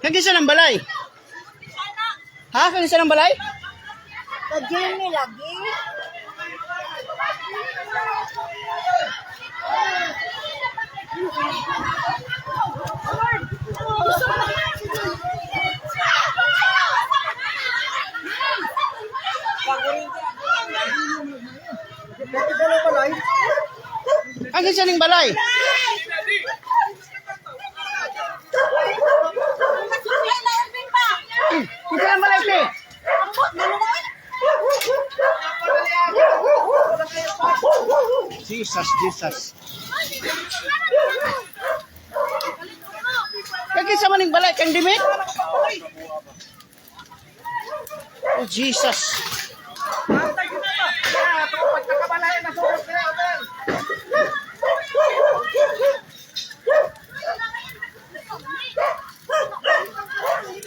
Kagisa ng balay? Ha? Kagisa ng balay? Kajil ni lagi. Kagisa ng balay? Kagisa ng balay, te? Jesus, Jesus. Kagisa man ng balay, kang dimit? Oh, Jesus.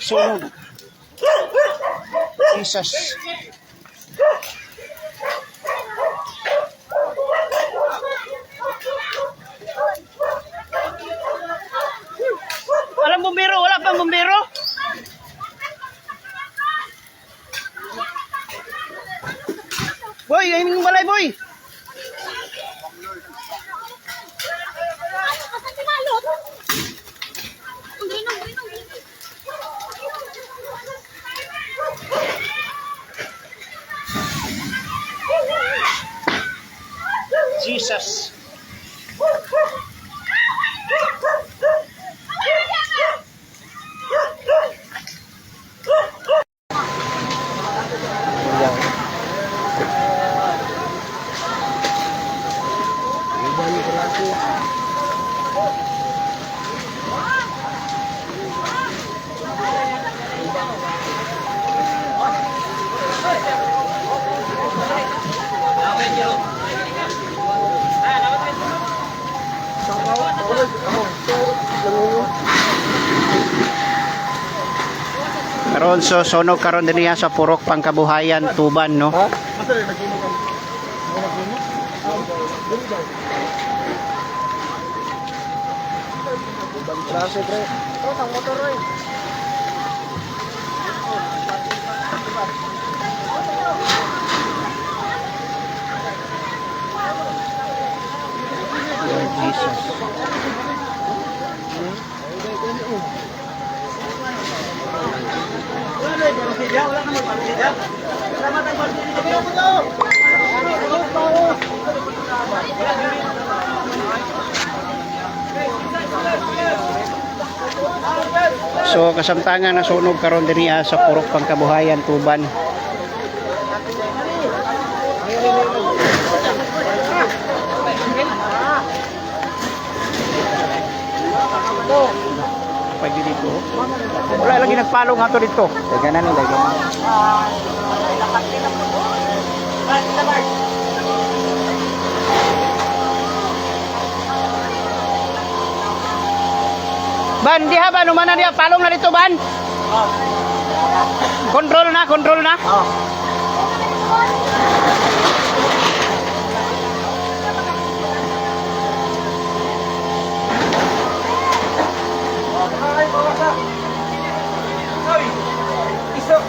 Sunog. Jesus. Walang bumbero, wala pang bumbero. Boy, ay mong balay, boy. Jesus. Karon so sunog karon din niya sa Purok Pangkabuhayan, Tuban, no? Lord Jesus. So kasamtangan na sunog karon dinhi sa Purok Pangkabuhayan, Tuban. Pwede dito. Wala lagi nagpalong ato dito. Daganan ni daganan. Ban, diha ba numana dia palong na dito, ban? Kontrol na, kontrol na.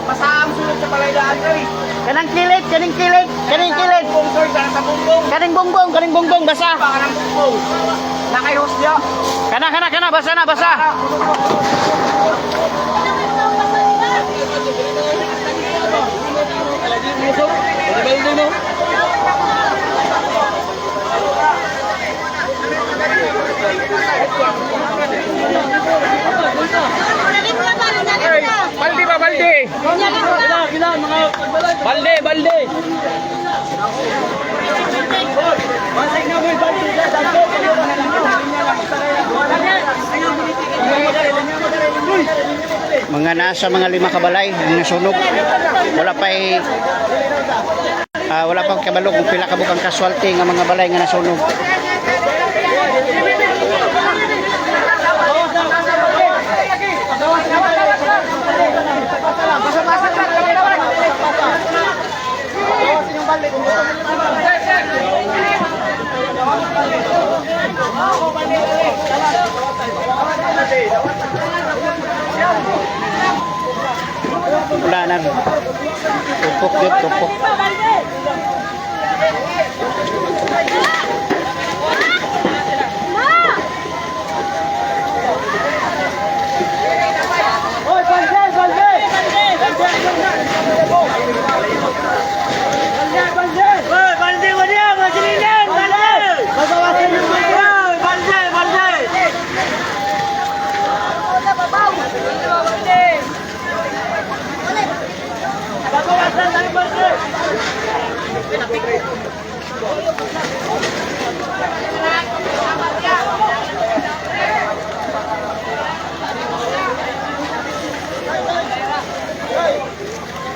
Masaam sunod sa palaydaan kay. Kanang kilit, kaning kilit, kaning kilit. Sponsor sa bumbong. Kaning bongbong basa. Kanang bumbong. Nakay host dia. Kana basa na, basa. Balde ba, balde? Gila, mga balde, balde. Mga nasa mga 5 kabalay ang nasunog. Wala pang kabalo kung pila ka bukang casualty nga mga balay nga nasunog. Basa-basa Wala na. Tupok yun, tupok.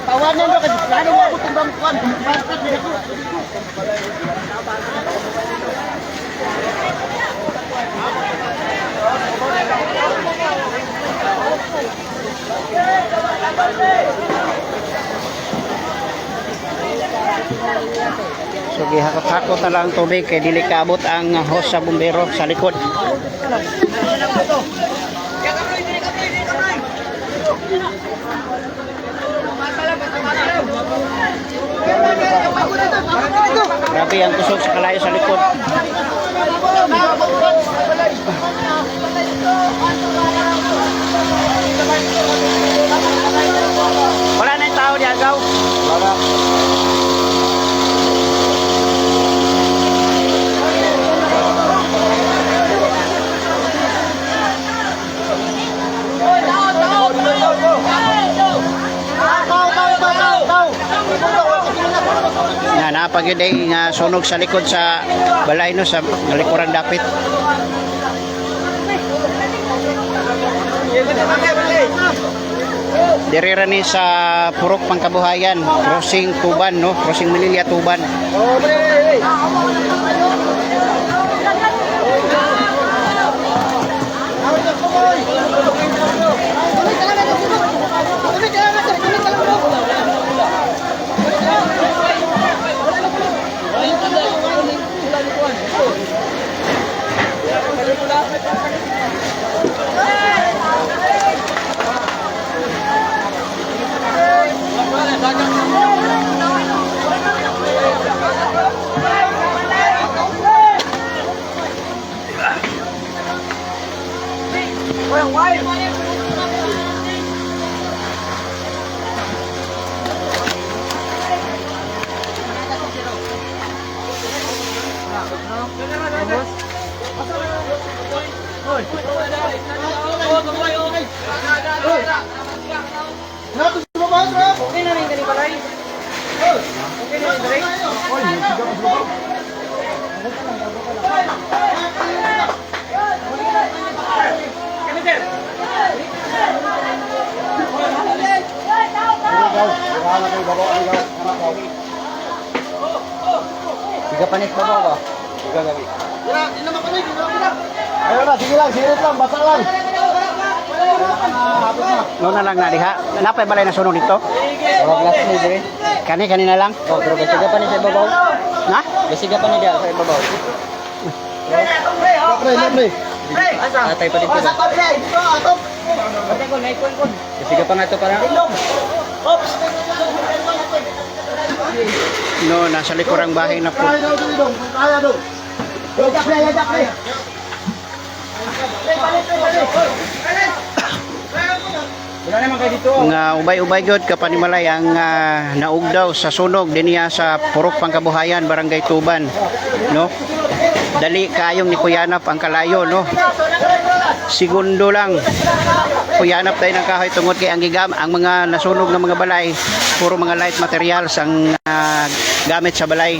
Tawanan mo kasi ano mo ako tumbang kuan. So gihakot-hakot na lang ang tubig kay dili kaabot ang hose sa bumbero sa likod. Grabe ang kusog sa kalayo sa likod. Wala na yung tao di agaw. Wala. Na napagid ay nga sunog sa likod sa balay no sa likuran dapit. Dirira ni sa Purok Pangkabuhayan, crossing Tuban no, crossing Melilla Tuban. Okay na rin ganun balay. Okay na rin balay. Tiga panis pa ba? Tiga gabi. Hindi naman kami. Ayun na, sige lang, sirit lang, basa lang. No na lang na diha. Napay balay na sunog dito. Huwag last ni dire. Kanina lang. Oh, pero basiga pa ni sa ibabaw. Na? Basiga pa ni dia sa ibabaw. Atay pa dito. Basiga pa nga ito para. No, nasa likurang bahay na po. Wala naman kayo dito. Nga ubay-ubay gyud kapanimalay ang naugdaw sa sunog diniya sa Purok Pangkabuhayan, Barangay Tuban, no? Dali kayong ni Kuyanap ang kalayo, no? Segundo lang. Kuyanap tayo ng kahoy tungod kay ang ang mga nasunog ng mga balay, puro mga light materials ang gamit sa balay.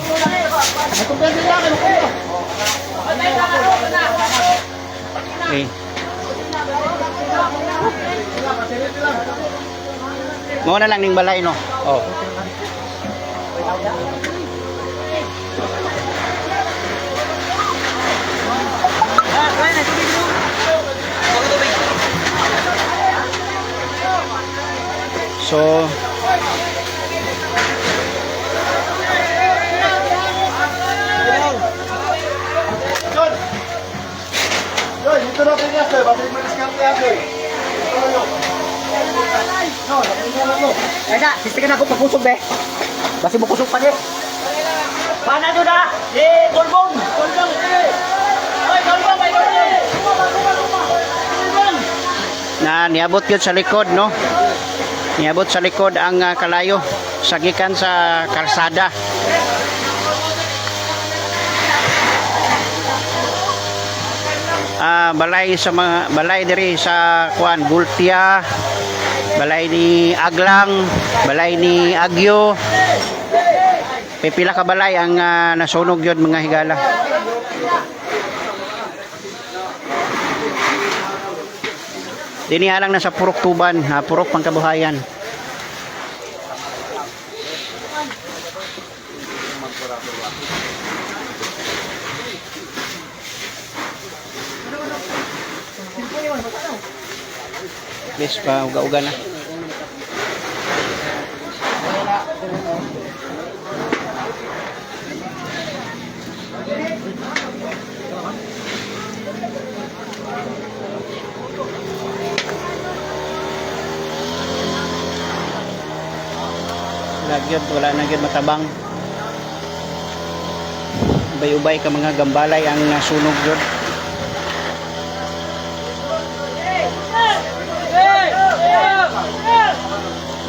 Okay. Mo na lang ning balay no. Oh. So Dito na pinas eh, basta may diskarte ate. Ay na, sistikan ako pagkusog be. Basi mo kusog pa niya. Paano doon na? Golbong! Golbong! Ay, golbong! Ay, golbong! Na niabot yun sa likod, no? Niabot sa likod ang kalayo sagikan sa kalsada. Balay sa mga balay diri sa kuan Gultia, balay ni Aglang, balay ni Agyo. Pipila ka balay ang nasunog yun mga higala. Dinihalang na sa Purok Tuban, Purok Pangkabuhayan. Please pa uga-uga na. Wala na gyud matabang. Ubay-ubay ka mga gambalay ang nasunog gyud.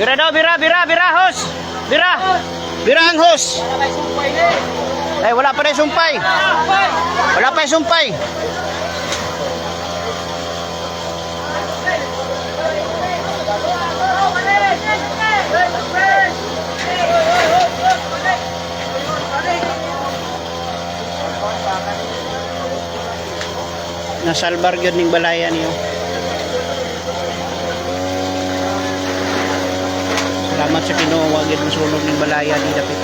Bira daw, bira, hos. Bira ang hos. Ay, wala pa rin sumpay. Wala pa rin sumpay. Nasalbar gyud ning balayan niyo. Salamat sa Ginoo wa gyud masunog ning balayan ni dapit.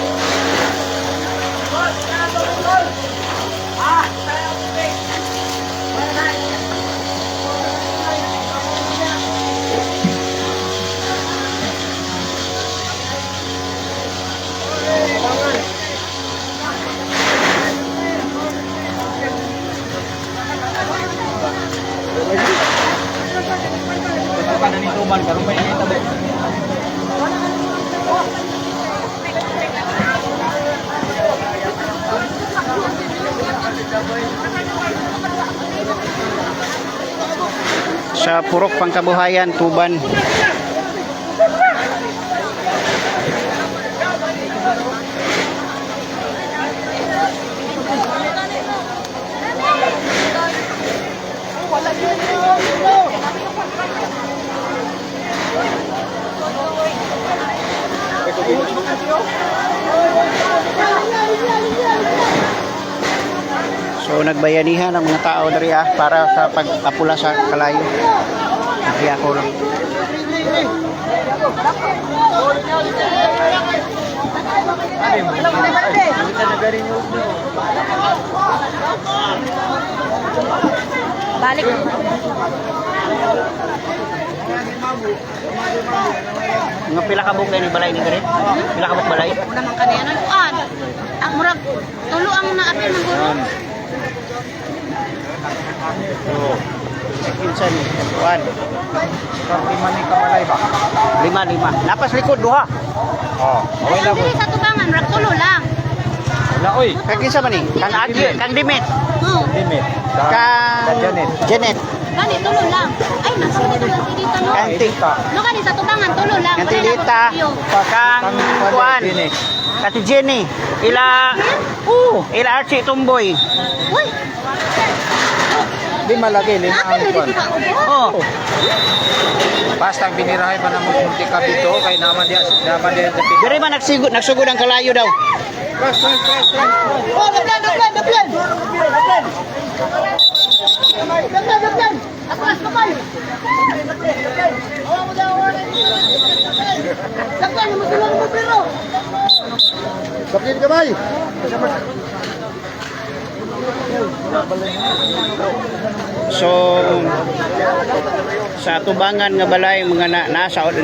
Sa Purok Pangkabuhayan, Tuban. So nagbayanihan ang mga tao diri para sa pagapula sa kalayo. Kaya ako lang. Balik. Nga pila ka buk ni balay ni diri? Pila ka buk balay? Naman kaniya ng kuan. Ang murag tulo ang naapil ng gulo. Kinsan ni kuan. Lima ni kamalay ba? Lima. Lapas likod duha. Oh, Ay, ang dili sa tubangan, murag tulo lang. wala oy. Kang kinsa man ni? Kang Agyo, kang Dimit, Oo. Limit. kang Janet, Gani, tulo lang. Ay, nasino tulo si dito, no? kang Tita, No, gani, sa tubangan, tulo lang. kang Wala na Tilita, ko tuyo. kang kuan, kati Jenny, ila Archie Tumboy. Uy, Di malagi lima naapil ang na kwan. dito ka ubo. Oh, Basta binirahay pa naman munti ka dito kay naman dia sa diri man nagsugod ang kalayo daw. Oh, daplan. Atras, kapal. Daplan, masulong mo pero. Kapit kamay. So sa tubangan nga balay mga nasa 5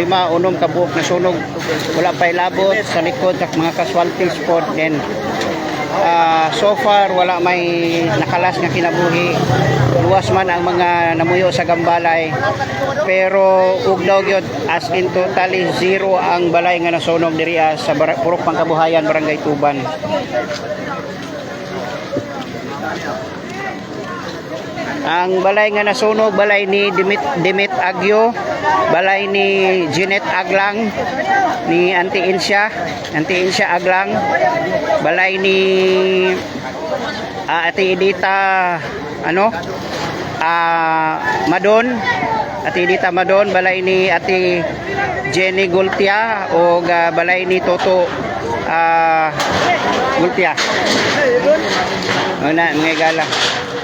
ka buok na sunog, wala pa ilabot sa likod sa mga casualties spot din So far wala may nakalas nga kinabuhi. Luwas man ang mga namuyo sa Gambalay, pero ug daw gyud as in totally zero ang balay nga nasunog diri sa Purok Pangkabuhayan, Barangay Tuban. Ang balay nga nasunog, balay ni Dimit Agyo, balay ni Jeanette Aglang, ni Auntie Insya Aglang, balay ni Ate Edita Madon, Ate Edita Madon, balay ni Ate Jenny Gultia o balay ni Toto Gultia. Mga gala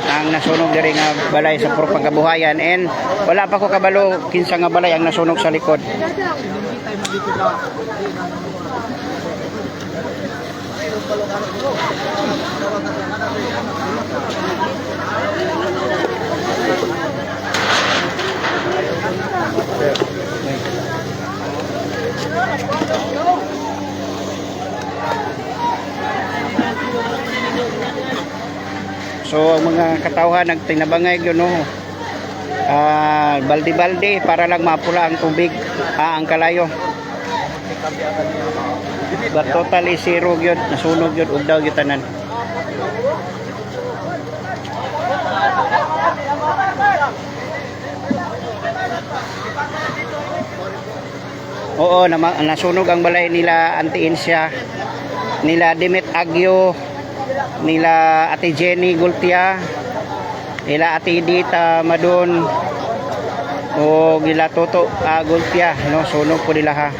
ang nasunog diri nga balay sa Purok Pangkabuhayan, and wala pa ko kabalo kinsa nga balay ang nasunog sa likod. So ang mga katawhan nagtinabangay yun, no, balde-balde para lang mapula ang tubig, ang kalayo. But totally zero yun, nasunog yun, ugdaw yun tanan. Oo, nasunog ang balay nila Auntie Insya, nila Dimit Agyo, nila Ate Jenny Gultia, nila Ate Edita Madon, o nila Toto Gultia, no, sunog po nila ha.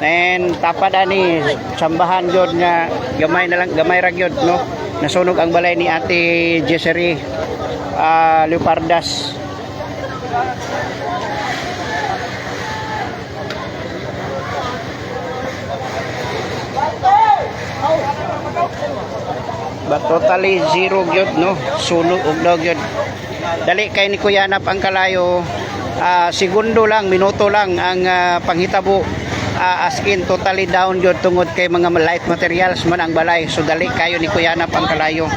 And tapad ani sambahan gyud nga gamay ra gyud, no, nasunog ang balay ni Ate Jessery Leopardas. But totally zero gyud, no, sunog ugdaw gyud. Dali kay ni Kuya Nap ang kalayo, segundo lang, minuto lang ang panghitabo, as in totally down gyud tungod kay mga light materials man ang balay. So dali kayo ni Kuya Nap ang kalayo.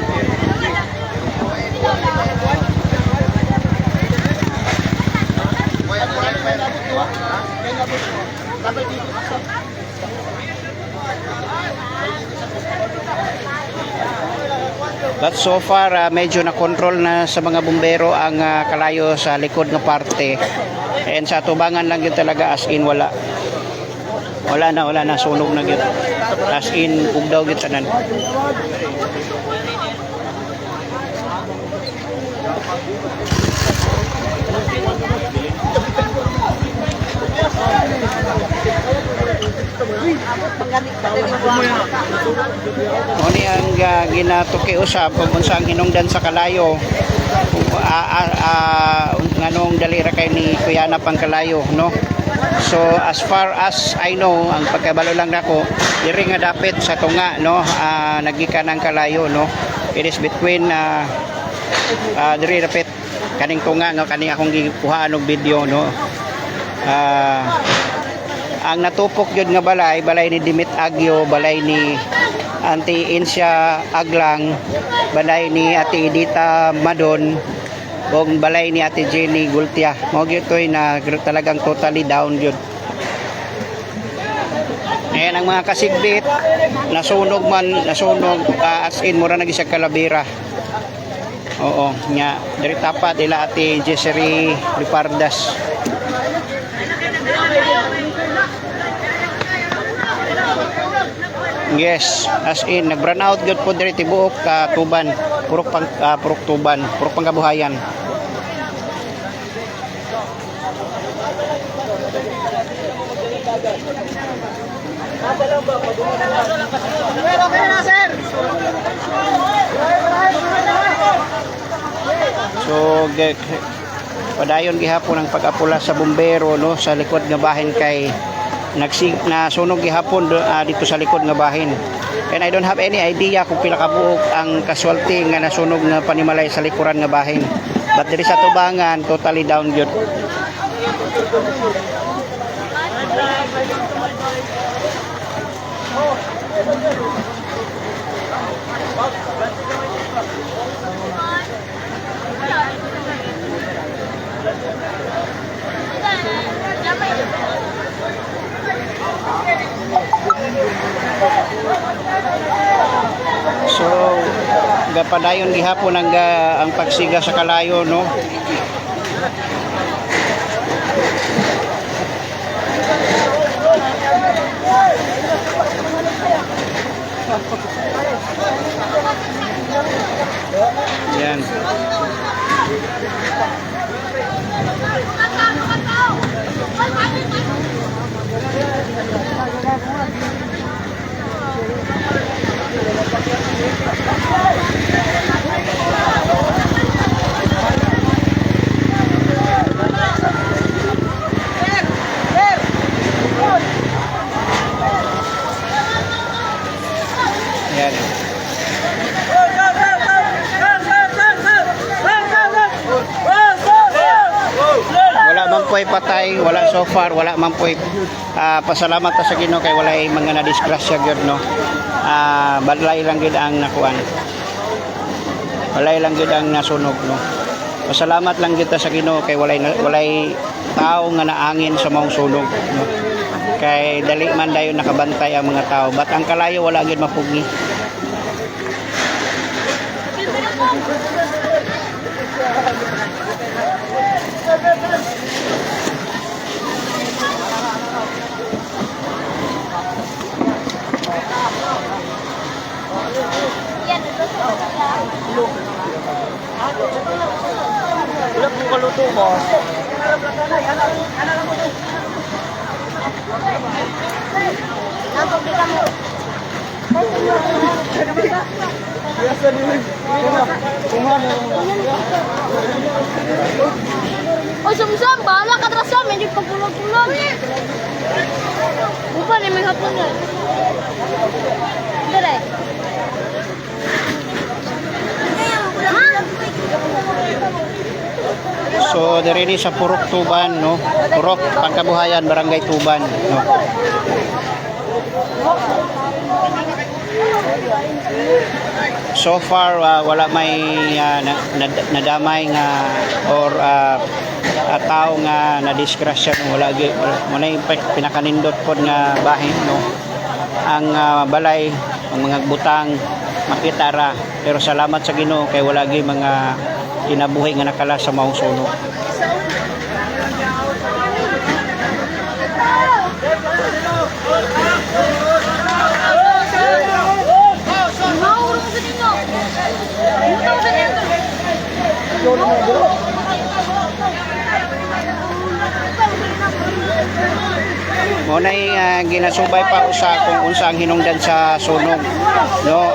But so far medyo na-control na sa mga bumbero ang kalayo sa likod ng parte, and sa tubangan lang yun talaga, as in wala na sunog na yun, as in ugdaw yun tanan. Oni ang ginatuki usab kung unsa ang hinungdan sa kalayo, nganong dalira kay ni Kuya Nap ang kalayo, no. So as far as I know, ang pagkabalo lang nako diri nga dapit sa tunga, no, nagikan ang kalayo, no. It is between diri dapit kaning tunga nga kaning akong gikuhaan og video, no. Ang natupok yun nga balay ni Dimit Agyo, balay ni Auntie Insya Aglang, balay ni Ate Edita Madon, o balay ni Ate Jenny Gultia. Mo gitoy na talagang totally down yun. Ayan ang mga kasigbit, nasunog as in mura na gisag kalabira. Oo, nya diri tapat ila Ate Jessery Leopardas. Yes, as in nag-run out gyud po diri tibuok Tuban, Purok Tuban, Purok Pangkabuhayan. So padayon gihapon ang pag-apula sa bumbero, no, sa likod nga bahin kay nasunog gihapon dito sa likod nga bahin. And I don't have any idea kung pila ka buok ang casualty nga nasunog na panimalay sa likuran nga bahin. But diri sa tubangan totally down gyud. So gapadayon gihapon ang pagsiga sa kalayo, no. Yan. Yan. Wala man po'y patay, wala so far, wala man po'y pasalamat ta sa Ginoo kay walay mga na-disgrasya gyud, no. Balay lang gyud ang nakuan. Walay lang gyud ang nasunog, no. Pasalamat lang gyud ta sa Ginoo kay walay tao nga naangin sa maong sunog, no. Kay dali man dayon nakabantay ang mga tao, but ang kalayo wala gyud mapugi. Wala po kaluto mo. O, sumsam, bahala ka trasa, medyo pagpulag-pulag. Upa na may hapon yan. Dire. So diri sa Purok Tuban, no. Purok Pangkabuhayan, Barangay Tuban, no. So far wala may nadamay nga or tao nga na-disgrasya, no. Wala mo na pinakanindot pod nga bahin, no. Ang balay, ang mga butang makita ra, pero salamat sa Ginoo kay wala gyud mga kinabuhi nga nakala sa maong sunog. Mo nay ginasubay pa usa kung unsa ang hinungdan sa sunog, no.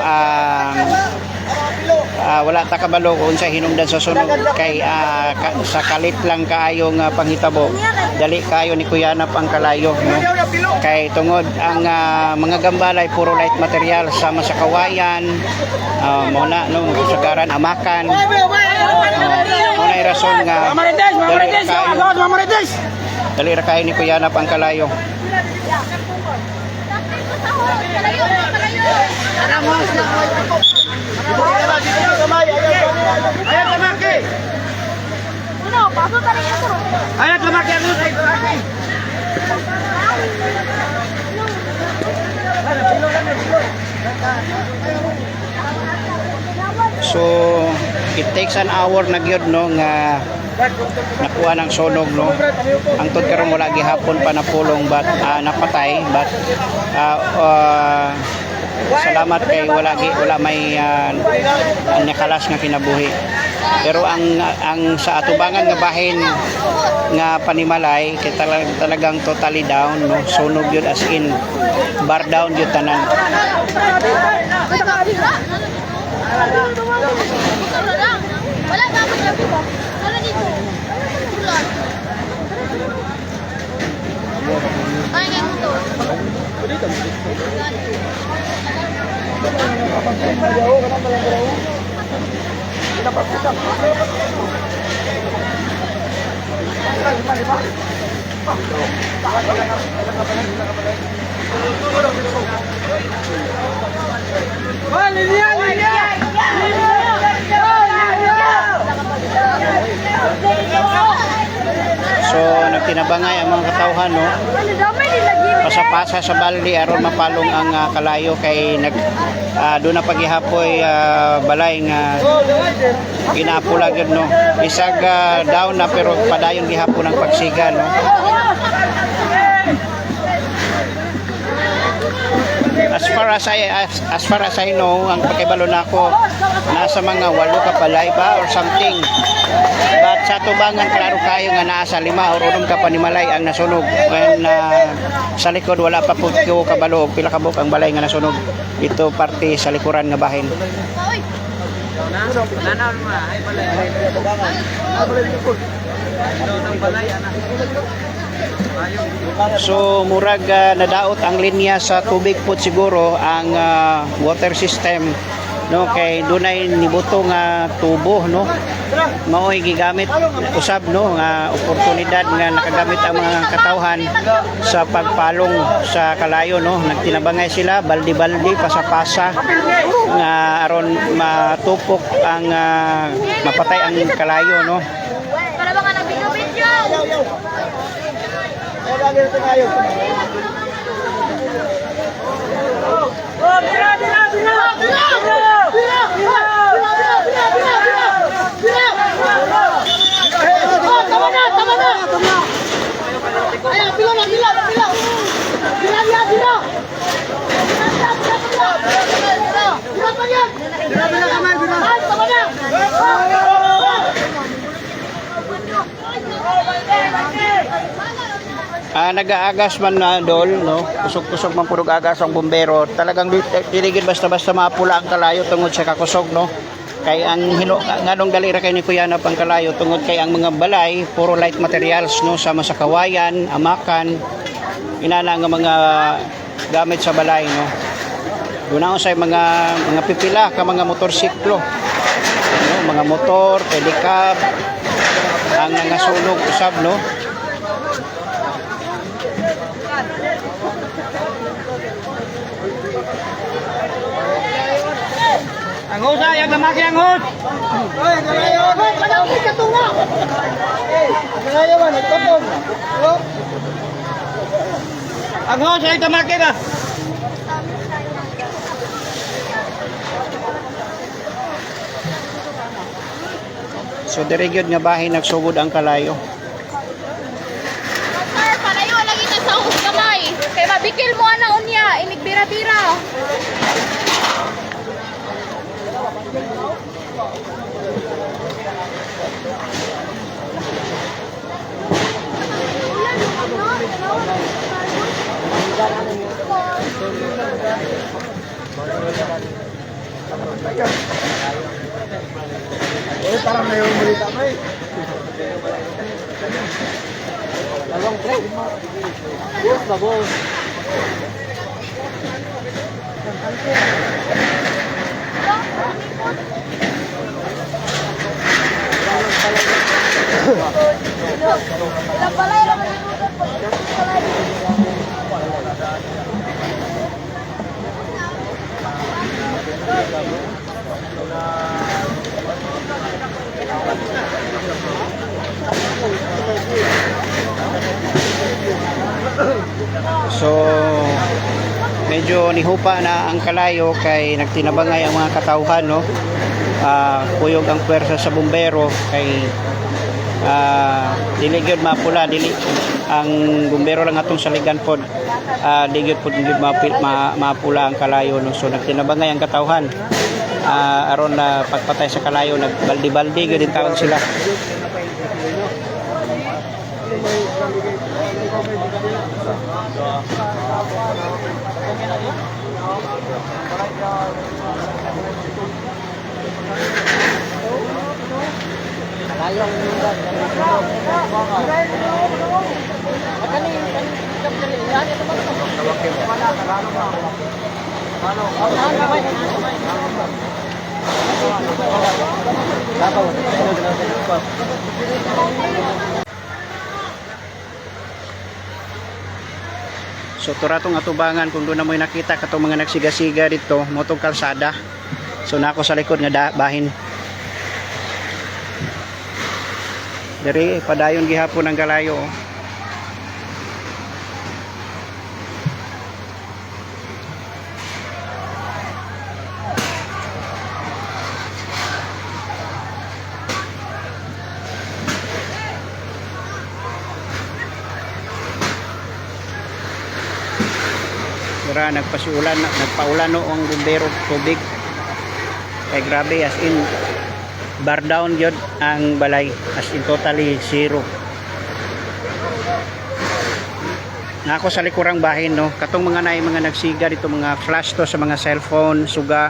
Wala ta kabalo kung unsa hinungdan sa sunog kay sa kalit lang kaayo nga panghitabo, dali kayo ni Kuyanap ang kalayo, no. Kay tungod ang mga gambalay puro light material sama sa kawayan, mo na, no, sagaran amakan, mo nay rason nga dali ra kayo ni Kuyanap ang kalayo. So it takes an hour na gyud, no, nga nakuha ng sunog, no. Ang tod karon wala gihapon pa napulong but napatay, but salamat kay wala may nakalas nga kinabuhi. Pero ang sa atubangan nga bahin nga Panimalay kay talagang totally down, no. Sunog yun, as in bar down yun tanan. Wala dapat na po. Wala dito. Ay, ngayon mo to. Linya! nagtinabangay ang mga katawhan, no. Pasapasa sa baldi aron mapalong ang kalayo kay doon na paghihapoy balay nga inapula gyud, no. Isag down na pero padayon gihapon ang pagsiga, no. As far as I know, ang pakibalo nako nasa mga 8 ka balay ba or something. But sa tubangan klaro kayo nga naa sa 5 or 6 ka panimalay ang nasunog. When sa likod wala pa pud ko kabalo og pila ka buok ang balay nga nasunog. Ito parte sa likuran nga bahin. So murag nadaot ang linya sa tubig pod siguro ang water system, no, kay dunay nibuto nga tubo, no. Mao'y gigamit usab, no, nga oportunidad nga nakagamit ang mga katawhan sa pagpalong sa kalayo, no. Nagtinabangay sila baldi-baldi pasapasa nga aron matupok ang mapatay ang kalayo, no. Para baka nabidyo-bidyo. Nag-aagas man na dol, no. Kusog-kusog man purog agas ang bumbero. Talagang diligid basta-basta mapula ang kalayo tungod sa kakusog, no. Kay ang hilo nganong dali ra kay ni Kuya na pang kalayo tungod kay ang mga balay puro light materials, no, sama sa kawayan, amakan, inana nga mga gamit sa balay, no. Dunaon sa mga pipila ka mga motorsiklo, no, mga motor, pedicab ang nangasunog usab, no. Anghos ay ang lamaki anghos. Oy, galayo. Kalayo ka tunga. Galayo man nagtapon. Anghos ay tamaki na. So diri gyud nga bahin nagsugod ang kalayo. Sir, palayo lagi na sa uhos kamay. Kay mabikil mo ana unya, inigbira-bira. Parang may umulita pa eh. Talong pre. Boss na boss. So medyo nihupa na ang kalayo kay nagtinabangay ang mga katawhan, no. Kuyog ang pwersa sa bumbero kay dili gyud mapula, dili ang bumbero lang atong saligan pod, dili gyud pod mapula ang kalayo, no. So nagtinabangay ang katawhan aron na pagpatay sa kalayo, nagbaldi-baldi gyud din tawag sila. So turatong atubangan kung doon na mo nakita katong mga nagsiga-siga dito, motong kalsada. So nako sa likod nga bahin. Diri padayon gihapon ang kalayo. mura nagpaulan no ang bumbero tubig. Kay grabe, as in bar down yun ang balay, as in totally zero. Na ako sa likurang bahin no, katong mga nagsiga dito, mga flash to sa mga cellphone suga,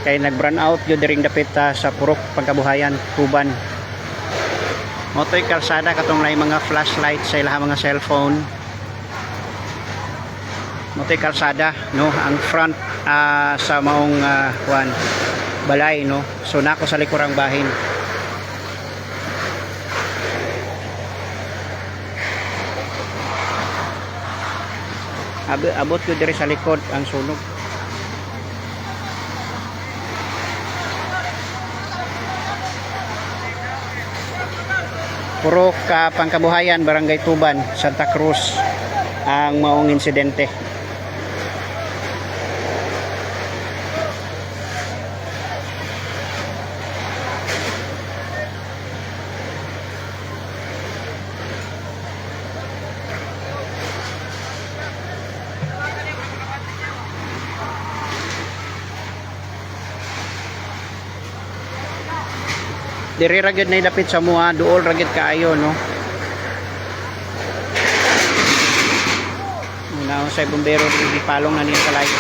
kay nag-brown out yun diring dapit sa Purok Pangkabuhayan, Tuban. Motoy kalsada katong lay mga flashlight sa ilang mga cellphone. Motoy kalsada no, ang front sa maong balay no. So nako sa likurang bahin. Abot ko diri sa likod ang sunog. Purok Pangkabuhayan, Barangay Tuban, Santa Cruz ang maong insidente. Diri ragid na ilapit sa mua, duol ragid kaayo no. Muna sa bumbero di palong na niya kalayo.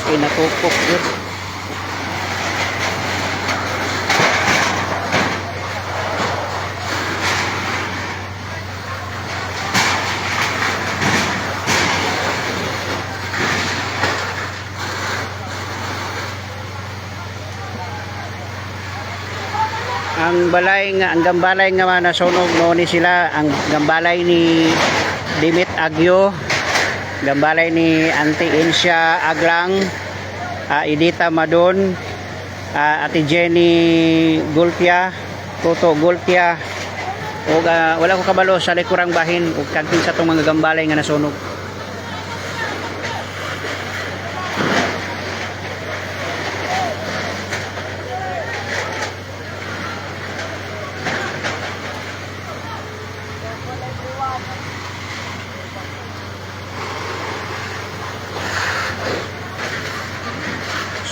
So natukok yun. Ang gambalay nga nasunog no ni sila, ang gambalay ni Dimit Agyo, gambalay ni Auntie Insya Aglang, Edita Madon, Ate Jenny Gulpia, Toto Gulpia, o wala ko kabalo sa likurang bahin ug kantin sa tong mga gambalay nga nasunog.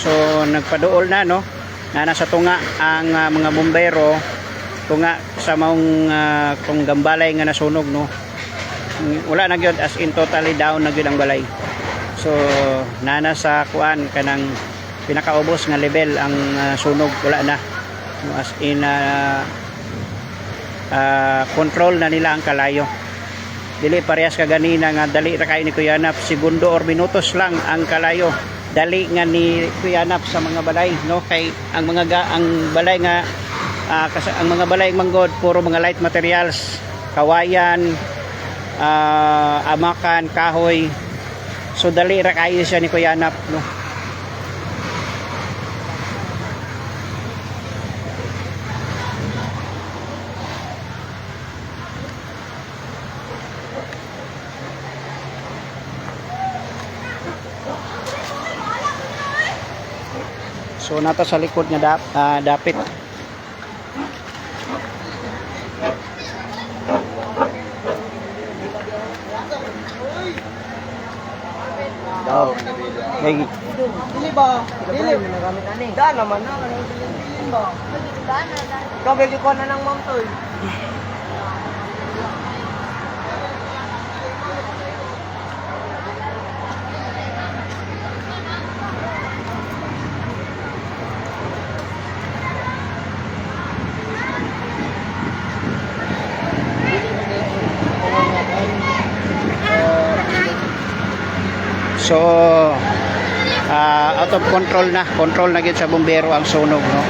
So nagpaduol na no, na nasa tunga ang mga bumbero, tunga sa maong tong gambalay nga nasunog no. Wala na gyud, as in totally down na gyud ang balay. So nana sa kuan kanang pinakaubos nga level ang sunog, wala na. As in control na nila ang kalayo. Dili parehas ka ganina nga dali ra kay ni Kuyanap, segundo or minutos lang ang kalayo. Dali nga ni Kuyanap sa mga balay no, kay ang balay nga ang mga balay manggod puro mga light materials, kawayan, amakan, kahoy. So dali ra kayo siya ni Kuyanap no. So nata sa likod nga dapit. Daw. Hey. Dili ba? Dili mo nagamit ani. Da naman na kanang dili ba. Kabel ko na ng mount. So out of control na gid sa bumbero ang sunog no.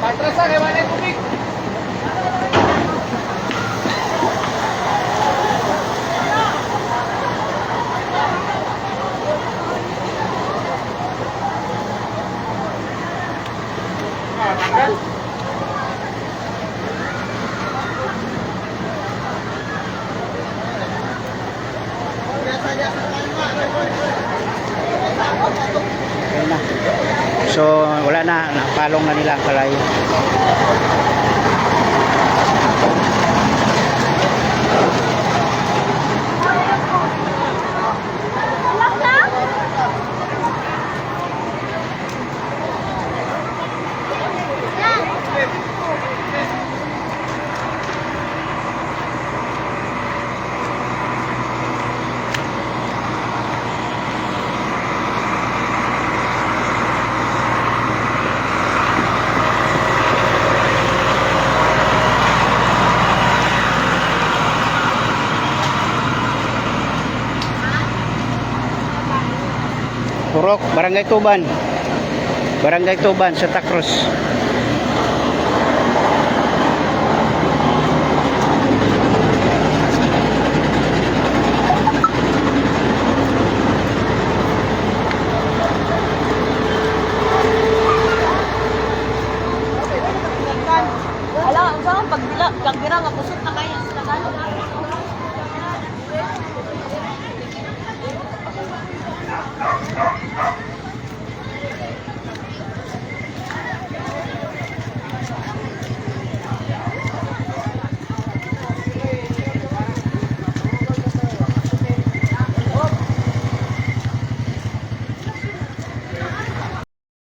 Patrasa, kaya wala yung tubig. Okay na. So, wala na. Napalong na nila ang kalayo. Purok, Barangay Tuban. Barangay Tuban, Santa Cruz. Ala, ang saan pagbila, kagbira nga kusot na kaya sa Tagalog.